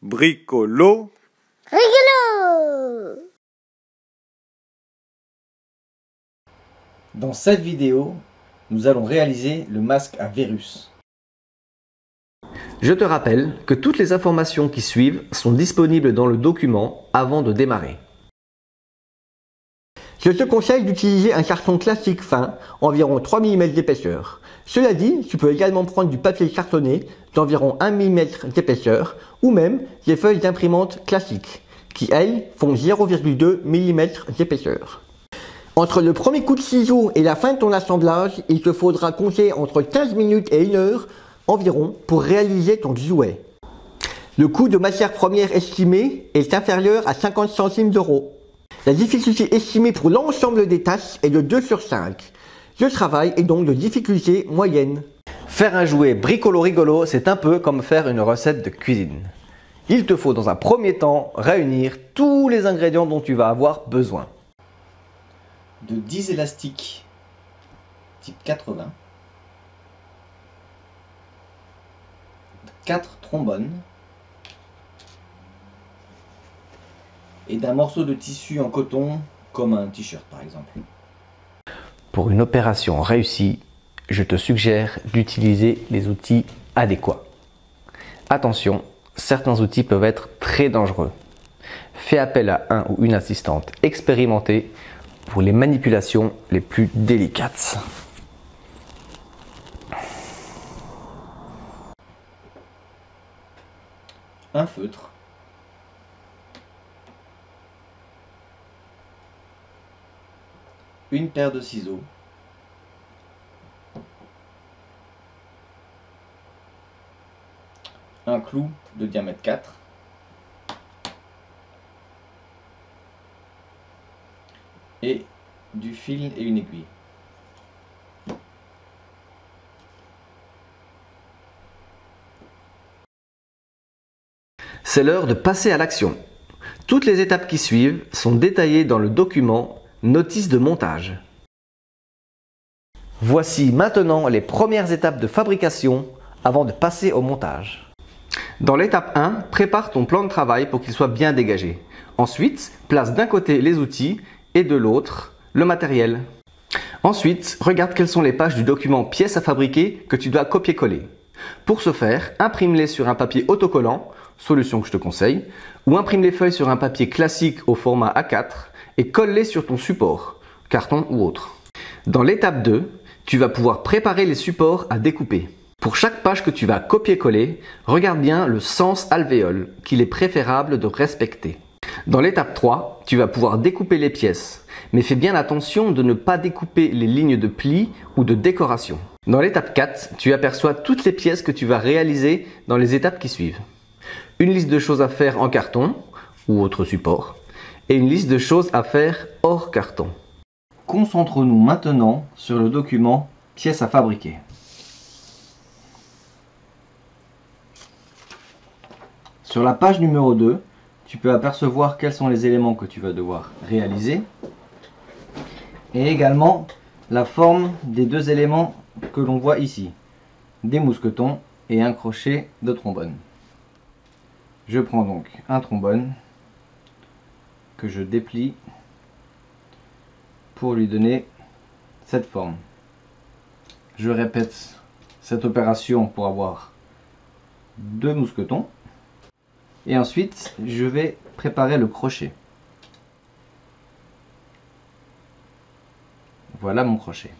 Bricolo. Rigolo! Dans cette vidéo, nous allons réaliser le masque à virus. Je te rappelle que toutes les informations qui suivent sont disponibles dans le document avant de démarrer. Je te conseille d'utiliser un carton classique fin, environ 3 mm d'épaisseur. Cela dit, tu peux également prendre du papier cartonné d'environ 1 mm d'épaisseur ou même des feuilles d'imprimante classiques qui, elles, font 0,2 mm d'épaisseur. Entre le premier coup de ciseau et la fin de ton assemblage, il te faudra compter entre 15 minutes et 1 heure environ pour réaliser ton jouet. Le coût de matière première estimé est inférieur à 50 centimes d'euros. La difficulté estimée pour l'ensemble des tâches est de 2 sur 5. Le travail est donc de difficulté moyenne. Faire un jouet bricolo-rigolo, c'est un peu comme faire une recette de cuisine. Il te faut dans un premier temps réunir tous les ingrédients dont tu vas avoir besoin. De 10 élastiques type 80, 4 trombones et d'un morceau de tissu en coton comme un t-shirt par exemple. Pour une opération réussie, je te suggère d'utiliser les outils adéquats. Attention, certains outils peuvent être très dangereux. Fais appel à un ou une assistante expérimentée pour les manipulations les plus délicates. Un feutre, une paire de ciseaux, un clou de diamètre 4, et du fil et une aiguille. C'est l'heure de passer à l'action. Toutes les étapes qui suivent sont détaillées dans le document Notice de montage. Voici maintenant les premières étapes de fabrication avant de passer au montage. Dans l'étape 1, prépare ton plan de travail pour qu'il soit bien dégagé. Ensuite, place d'un côté les outils et de l'autre le matériel. Ensuite, regarde quelles sont les pages du document pièces à fabriquer que tu dois copier-coller. Pour ce faire, imprime-les sur un papier autocollant, solution que je te conseille, ou imprime les feuilles sur un papier classique au format A4 et colle-les sur ton support, carton ou autre. Dans l'étape 2, tu vas pouvoir préparer les supports à découper. Pour chaque page que tu vas copier-coller, regarde bien le sens alvéole qu'il est préférable de respecter. Dans l'étape 3, tu vas pouvoir découper les pièces, mais fais bien attention de ne pas découper les lignes de pli ou de décoration. Dans l'étape 4, tu aperçois toutes les pièces que tu vas réaliser dans les étapes qui suivent. Une liste de choses à faire en carton ou autre support et une liste de choses à faire hors carton. Concentrons-nous maintenant sur le document pièces à fabriquer. Sur la page numéro 2, tu peux apercevoir quels sont les éléments que tu vas devoir réaliser et également la forme des deux éléments que l'on voit ici, des mousquetons et un crochet de trombone. Je prends donc un trombone que je déplie pour lui donner cette forme. Je répète cette opération pour avoir deux mousquetons. Et ensuite, je vais préparer le crochet. Voilà mon crochet.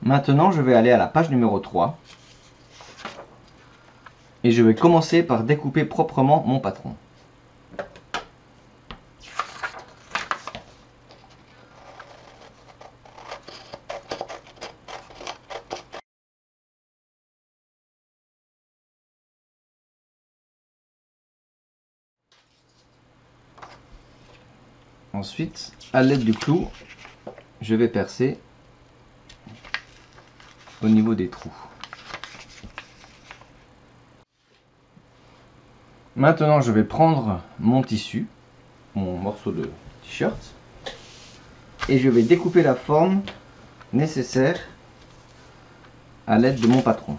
Maintenant, je vais aller à la page numéro 3. Et je vais commencer par découper proprement mon patron. Ensuite, à l'aide du clou, je vais percer au niveau des trous. Maintenant, je vais prendre mon tissu, mon morceau de t-shirt, et je vais découper la forme nécessaire à l'aide de mon patron.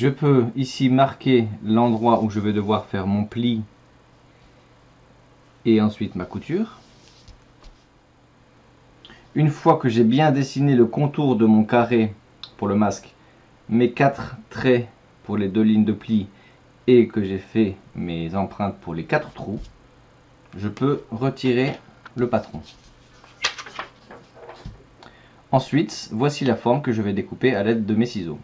Je peux ici marquer l'endroit où je vais devoir faire mon pli et ensuite ma couture. Une fois que j'ai bien dessiné le contour de mon carré pour le masque, mes 4 traits pour les 2 lignes de pli et que j'ai fait mes empreintes pour les 4 trous, je peux retirer le patron. Ensuite, voici la forme que je vais découper à l'aide de mes ciseaux.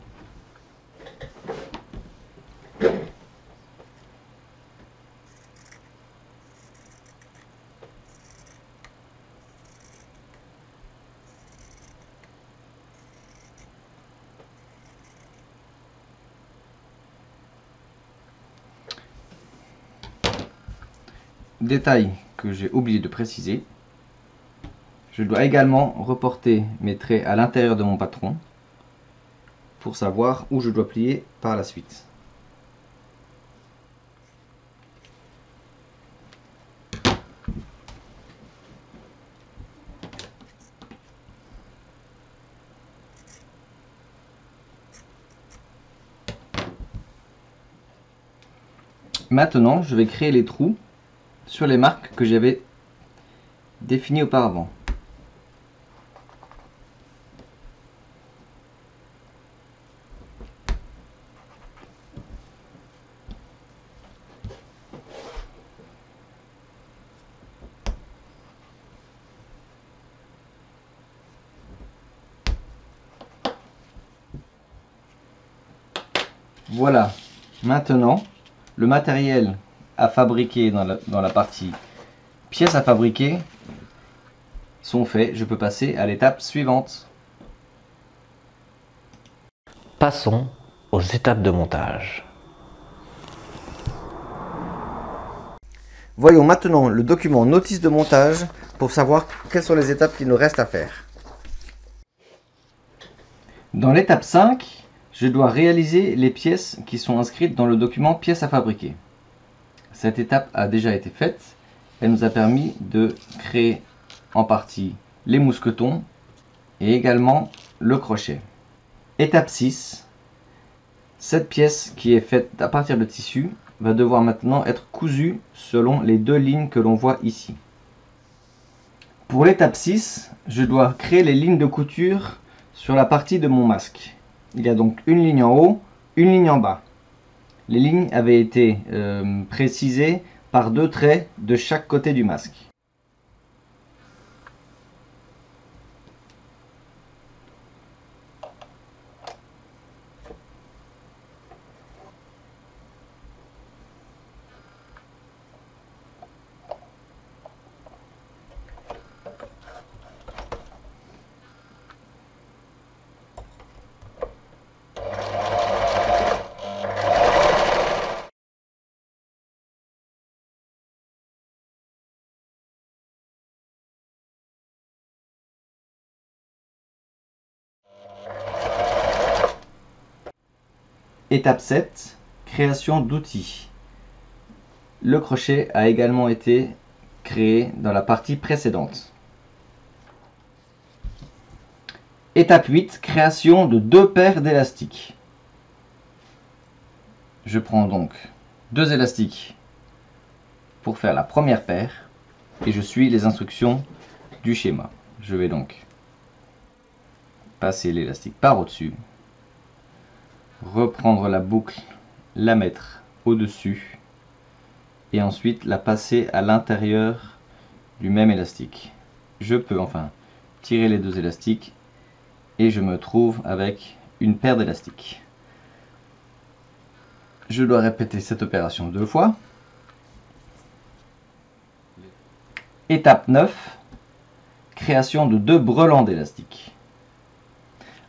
Détail que j'ai oublié de préciser, je dois également reporter mes traits à l'intérieur de mon patron pour savoir où je dois plier par la suite. Maintenant, je vais créer les trous sur les marques que j'avais définies auparavant. Voilà, maintenant le matériel à fabriquer dans la partie pièces à fabriquer sont faits. Je peux passer à l'étape suivante. Passons aux étapes de montage. Voyons maintenant le document notice de montage pour savoir quelles sont les étapes qu'il nous reste à faire. Dans l'étape 5, je dois réaliser les pièces qui sont inscrites dans le document pièces à fabriquer. Cette étape a déjà été faite. Elle nous a permis de créer en partie les mousquetons et également le crochet. Étape 6. Cette pièce qui est faite à partir de tissu va devoir maintenant être cousue selon les 2 lignes que l'on voit ici. Pour l'étape 6, je dois créer les lignes de couture sur la partie de mon masque. Il y a donc une ligne en haut, une ligne en bas. Les lignes avaient été précisées par 2 traits de chaque côté du masque. Étape 7, création d'outils. Le crochet a également été créé dans la partie précédente. Étape 8, création de 2 paires d'élastiques. Je prends donc 2 élastiques pour faire la première paire et je suis les instructions du schéma. Je vais donc passer l'élastique par au-dessus, reprendre la boucle, la mettre au-dessus et ensuite la passer à l'intérieur du même élastique. Je peux enfin tirer les 2 élastiques et je me trouve avec une paire d'élastiques. Je dois répéter cette opération 2 fois. Étape 9, création de 2 brelans d'élastique.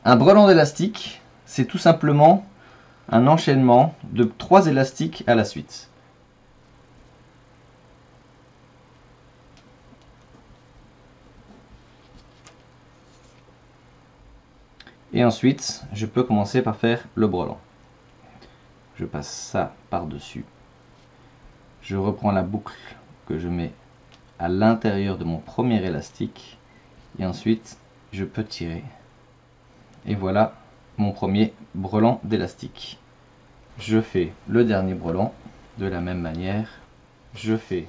Un brelan d'élastique, c'est tout simplement un enchaînement de 3 élastiques à la suite. Et ensuite, je peux commencer par faire le brelan. Je passe ça par-dessus. Je reprends la boucle que je mets à l'intérieur de mon premier élastique. Et ensuite, je peux tirer. Et voilà mon premier brelan d'élastique. Je fais le dernier brelan de la même manière. Je fais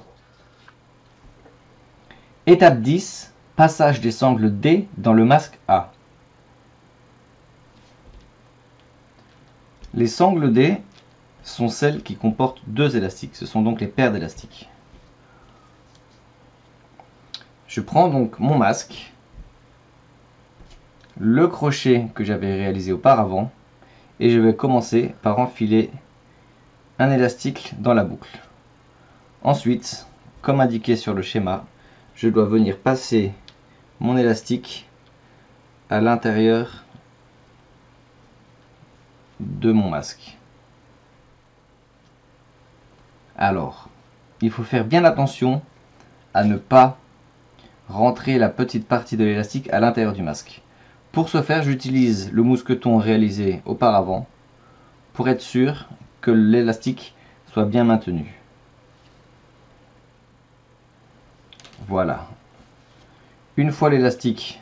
étape 10, passage des sangles D dans le masque A. Les sangles D sont celles qui comportent 2 élastiques. Ce sont donc les paires d'élastiques. Je prends donc mon masque, le crochet que j'avais réalisé auparavant, et je vais commencer par enfiler un élastique dans la boucle. Ensuite, comme indiqué sur le schéma, je dois venir passer mon élastique à l'intérieur de mon masque. Alors, il faut faire bien attention à ne pas rentrer la petite partie de l'élastique à l'intérieur du masque. Pour ce faire, j'utilise le mousqueton réalisé auparavant pour être sûr que l'élastique soit bien maintenu. Voilà. Une fois l'élastique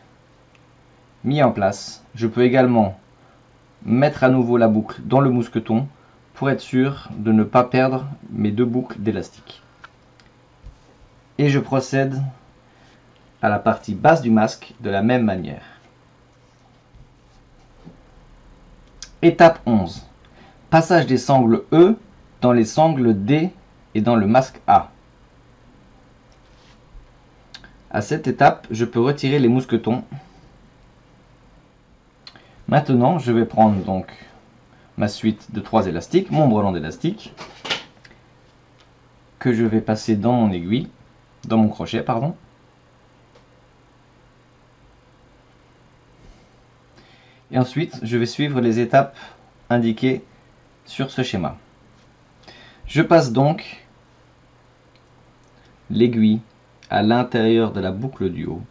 mis en place, je peux également mettre à nouveau la boucle dans le mousqueton pour être sûr de ne pas perdre mes 2 boucles d'élastique. Et je procède à la partie basse du masque de la même manière. Étape 11. Passage des sangles E dans les sangles D et dans le masque A. À cette étape, je peux retirer les mousquetons. Maintenant, je vais prendre donc ma suite de 3 élastiques, mon brelan d'élastique, que je vais passer dans mon aiguille, dans mon crochet, pardon. Et ensuite, je vais suivre les étapes indiquées sur ce schéma. Je passe donc l'aiguille à l'intérieur de la boucle du haut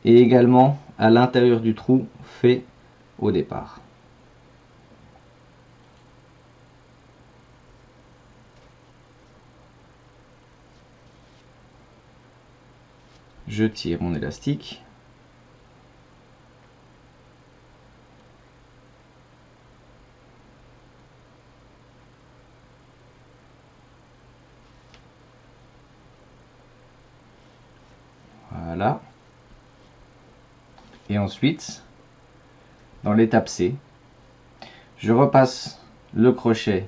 et également à l'intérieur du trou fait au départ. Je tire mon élastique. Voilà. Et ensuite, dans l'étape C, je repasse le crochet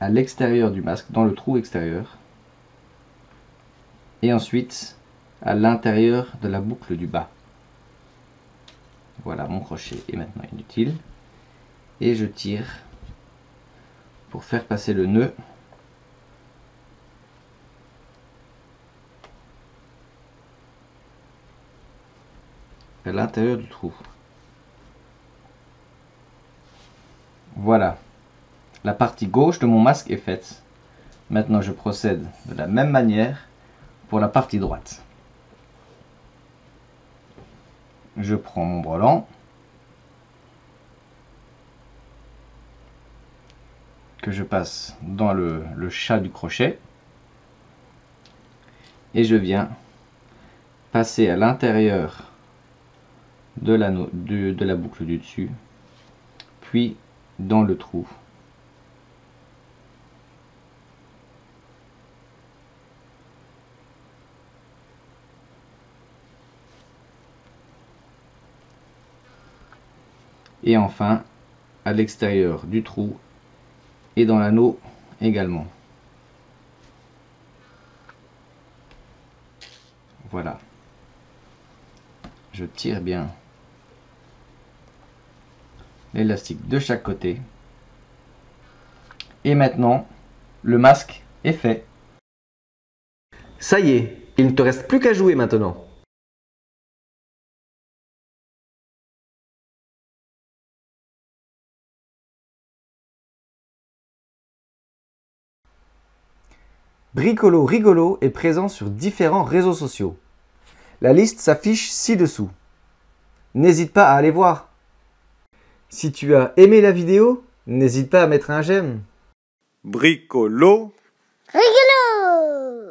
à l'extérieur du masque, dans le trou extérieur, et ensuite à l'intérieur de la boucle du bas. Voilà, mon crochet est maintenant inutile, et je tire pour faire passer le nœud à l'intérieur du trou. Voilà, la partie gauche de mon masque est faite. Maintenant, je procède de la même manière pour la partie droite. Je prends mon brelan que je passe dans le chat du crochet et je viens passer à l'intérieur de la boucle du dessus, puis dans le trou. Et enfin à l'extérieur du trou et dans l'anneau également. Voilà. Je tire bien l'élastique de chaque côté. Et maintenant, le masque est fait. Ça y est, il ne te reste plus qu'à jouer maintenant. Bricolo Rigolo est présent sur différents réseaux sociaux. La liste s'affiche ci-dessous. N'hésite pas à aller voir. Si tu as aimé la vidéo, n'hésite pas à mettre un j'aime. Bricolo Rigolo!